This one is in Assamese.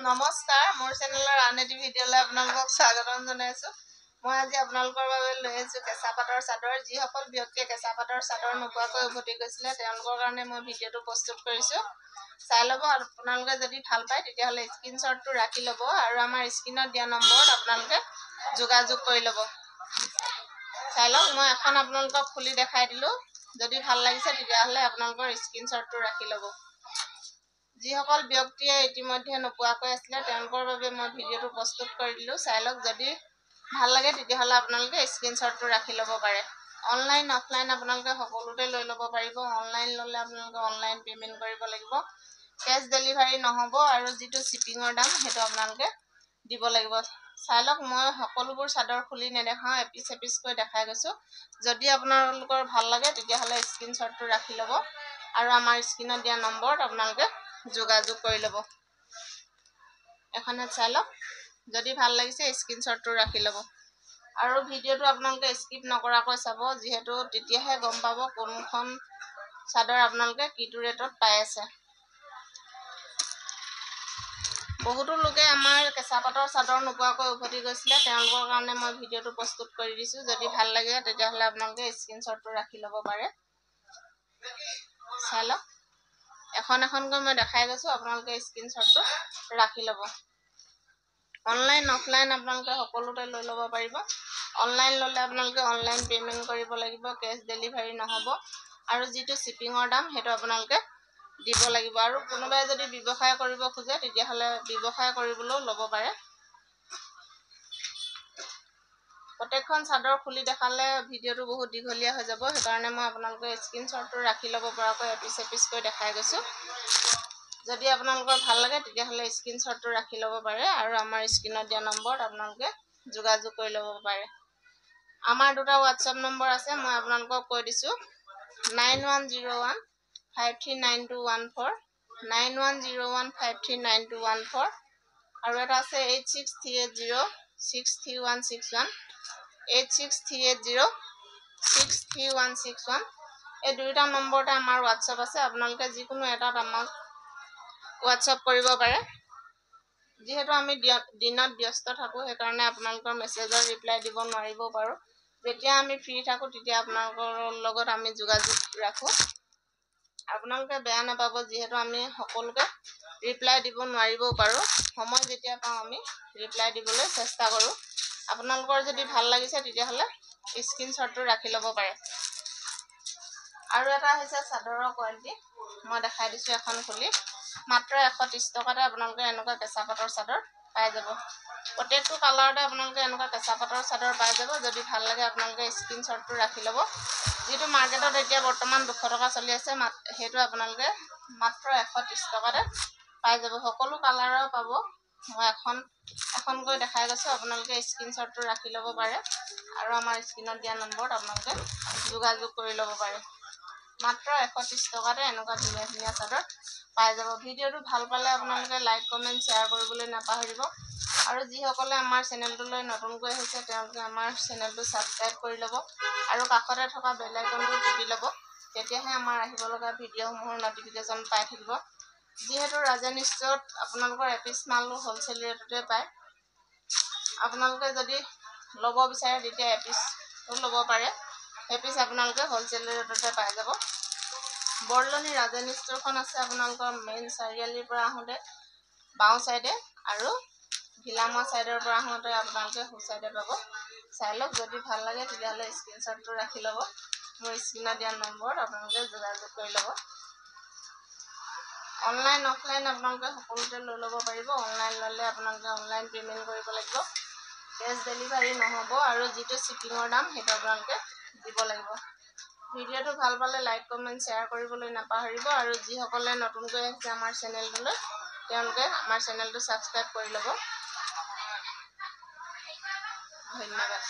নমস্কাৰ মোৰ চেনেলৰ আন এটি ভিডিঅ'লৈ আপোনালোকক স্বাগতম জনাইছো। মই আজি আপোনালোকৰ বাবে লৈ আহিছো কেঁচা পাটৰ চাদৰ। যিসকল ব্যক্তিয়ে কেঁচা পাটৰ চাদৰ নোপোৱাকৈ উভতি গৈছিলে তেওঁলোকৰ কাৰণে মই ভিডিঅ'টো প্ৰস্তুত কৰিছো। চাই ল'ব। আপোনালোকে যদি ভাল পায় তেতিয়াহ'লে স্ক্ৰীনশ্বটটো ৰাখি ল'ব আৰু আমাৰ স্ক্ৰীনত দিয়া নম্বৰত আপোনালোকে যোগাযোগ কৰি ল'ব। চাই লওক, মই এখন আপোনালোকক খুলি দেখাই দিলোঁ। যদি ভাল লাগিছে তেতিয়াহ'লে আপোনালোকৰ স্ক্ৰীনশ্বটটো ৰাখি ল'ব। যিসকল ব্যক্তিয়ে ইতিমধ্যে নোপোৱাকৈ আছিলে তেওঁলোকৰ বাবে মই ভিডিঅ'টো প্ৰস্তুত কৰি দিলোঁ। চাই লওক, যদি ভাল লাগে তেতিয়াহ'লে আপোনালোকে স্ক্ৰীনশ্বটটো ৰাখি ল'ব পাৰে। অনলাইন অফলাইন আপোনালোকে সকলোতে লৈ ল'ব পাৰিব। অনলাইন ল'লে আপোনালোকে অনলাইন পে'মেণ্ট কৰিব লাগিব। কেছ ডেলিভাৰী নহ'ব আৰু যিটো শ্বিপিঙৰ দাম সেইটো আপোনালোকে দিব লাগিব। চাই লওক, মই সকলোবোৰ চাদৰ খুলি নেদেখাওঁ, এপিচ এপিচকৈ দেখাই গৈছোঁ। যদি আপোনালোকৰ ভাল লাগে তেতিয়াহ'লে স্ক্ৰীনশ্বটটো ৰাখি ল'ব আৰু আমাৰ স্ক্ৰীনত দিয়া নম্বৰত আপোনালোকে যোগাযোগ কৰি ল'ব। এখনত চাই লওক, যদি ভাল লাগিছে স্ক্ৰীনশ্বটটো ৰাখি ল'ব আৰু ভিডিঅ'টো আপোনালোকে স্কিপ নকৰাকৈ চাব, যিহেতু তেতিয়াহে গম পাব কোনখন চাদৰ আপোনালোকে কিটো ৰেটত পাই আছে। বহুতো লোকে আমাৰ কেঁচা পাটৰ চাদৰ নোপোৱাকৈ উভতি গৈছিলে, তেওঁলোকৰ কাৰণে মই ভিডিঅ'টো প্ৰস্তুত কৰি দিছোঁ। যদি ভাল লাগে তেতিয়াহ'লে আপোনালোকে স্ক্ৰীনশ্বটটো ৰাখি ল'ব পাৰে। চাই লওক, এখন এখনকৈ মই দেখাই গৈছোঁ, আপোনালোকে স্ক্ৰীনশ্বটটো ৰাখি ল'ব। অনলাইন অফলাইন আপোনালোকে সকলোতে লৈ ল'ব পাৰিব। অনলাইন ল'লে আপোনালোকে অনলাইন পে'মেণ্ট কৰিব লাগিব, কেছ ডেলিভাৰী নহ'ব আৰু যিটো শ্বিপিঙৰ দাম সেইটো আপোনালোকে দিব লাগিব। আৰু কোনোবাই যদি ব্যৱসায় কৰিব খোজে তেতিয়াহ'লে ব্যৱসায় কৰিবলৈও ল'ব পাৰে। প্ৰত্যেকখন চাদৰ খুলি দেখালে ভিডিঅ'টো বহুত দীঘলীয়া হৈ যাব, সেইকাৰণে মই আপোনালোকে স্ক্ৰীনশ্বটটো ৰাখি ল'ব পৰাকৈ এপিচ এপিচকৈ দেখাই গৈছোঁ। যদি আপোনালোকৰ ভাল লাগে তেতিয়াহ'লে স্ক্ৰীনশ্বটটো ৰাখি ল'ব পাৰে আৰু আমাৰ স্ক্ৰীনত দিয়া নম্বৰত আপোনালোকে যোগাযোগ কৰি ল'ব পাৰে। আমাৰ দুটা হোৱাটছআপ নম্বৰ আছে, মই আপোনালোকক কৈ দিছোঁ। 9101539214 9101539214 আৰু এটা আছে 8638063161 8638063161। এই দুয়োটা নম্বৰতে আমাৰ হোৱাটছআপ আছে। আপোনালোকে যিকোনো এটাত আমাক হোৱাটছআপ কৰিব পাৰে। যিহেতু আমি দিনত ব্যস্ত থাকোঁ, সেইকাৰণে আপোনালোকৰ মেছেজৰ ৰিপ্লাই দিব নোৱাৰিবও পাৰোঁ। যেতিয়া আমি ফ্ৰী থাকোঁ তেতিয়া আপোনালোকৰ লগত আমি যোগাযোগ ৰাখোঁ। আপোনালোকে বেয়া নাপাব, যিহেতু আমি সকলোকে ৰিপ্লাই দিব নোৱাৰিবও পাৰোঁ। সময় যেতিয়া পাওঁ আমি ৰিপ্লাই দিবলৈ চেষ্টা কৰোঁ। আপোনালোকৰ যদি ভাল লাগিছে তেতিয়াহ'লে স্ক্ৰীনশ্বটটো ৰাখি ল'ব পাৰে। আৰু এটা হৈছে চাদৰৰ কোৱালিটি, মই দেখাই দিছোঁ এখন খুলি। মাত্ৰ 130 টকাতে আপোনালোকে এনেকুৱা কেঁচা পাটৰ চাদৰ পাই যাব। প্ৰত্যেকটো কালাৰতে আপোনালোকে এনেকুৱা কেঁচা পাটৰ চাদৰ পাই যাব। যদি ভাল লাগে আপোনালোকে স্ক্ৰীনশ্বটটো ৰাখি ল'ব। যিটো মাৰ্কেটত এতিয়া বৰ্তমান 200 টকা চলি আছে, সেইটো আপোনালোকে মাত্ৰ 130 টকাতে পাই যাব। সকলো কালাৰৰ পাব। মই এখনকৈ দেখাই গৈছোঁ, আপোনালোকে স্ক্ৰীনশ্বটটো ৰাখি ল'ব পাৰে আৰু আমাৰ স্ক্ৰীনত দিয়া নম্বৰত আপোনালোকে যোগাযোগ কৰি ল'ব পাৰে। মাত্ৰ 130 টকাতে এনেকুৱা ধুনীয়া ধুনীয়া চাদৰ পাই যাব। ভিডিঅ'টো ভাল পালে আপোনালোকে লাইক কমেণ্ট শ্বেয়াৰ কৰিবলৈ নাপাহৰিব আৰু যিসকলে আমাৰ চেনেলটোলৈ নতুনকৈ আহিছে তেওঁলোকে আমাৰ চেনেলটো ছাবস্ক্ৰাইব কৰি ল'ব আৰু কাষতে থকা বেল আইকনটো টিপি ল'ব। তেতিয়াহে আমাৰ আহিব লগা ভিডিঅ'সমূহৰ ন'টিফিকেশ্যন পাই থাকিব। যিহেতু ৰাজেন ষ্ট'ৰত আপোনালোকৰ এপিচ মালো হ'লচেল ৰেটতে পায়। আপোনালোকে যদি ল'ব বিচাৰে তেতিয়া এপিচটো ল'ব পাৰে। এপিচ আপোনালোকে হ'লচেল ৰেটতে পাই যাব। বৰলনি ৰাজেন ষ্ট'ৰখন আছে আপোনালোকৰ মেইন চাৰিআলিৰ পৰা আহোঁতে বাওঁ ছাইডে আৰু ভিলামা ছাইডৰ পৰা আহোঁতে আপোনালোকে সোঁ ছাইডে পাব। চাই লওক, যদি ভাল লাগে তেতিয়াহ'লে স্ক্ৰীনশ্বটটো ৰাখি ল'ব। মোৰ স্ক্ৰীনত দিয়া নম্বৰত আপোনালোকে যোগাযোগ কৰি ল'ব। অনলাইন অফলাইন আপোনালোকে সকলোতে লৈ ল'ব পাৰিব। অনলাইন ল'লে আপোনালোকে অনলাইন পে'মেণ্ট কৰিব লাগিব, কেছ ডেলিভাৰী নহ'ব আৰু যিটো শ্বিপিঙৰ দাম সেইটো আপোনালোকে দিব লাগিব। ভিডিঅ'টো ভাল পালে লাইক কমেণ্ট শ্বেয়াৰ কৰিবলৈ নাপাহৰিব আৰু যিসকলে নতুনকৈ আহিছে আমাৰ চেনেলটোলৈ তেওঁলোকে আমাৰ চেনেলটো ছাবস্ক্ৰাইব কৰি ল'ব। ধন্যবাদ।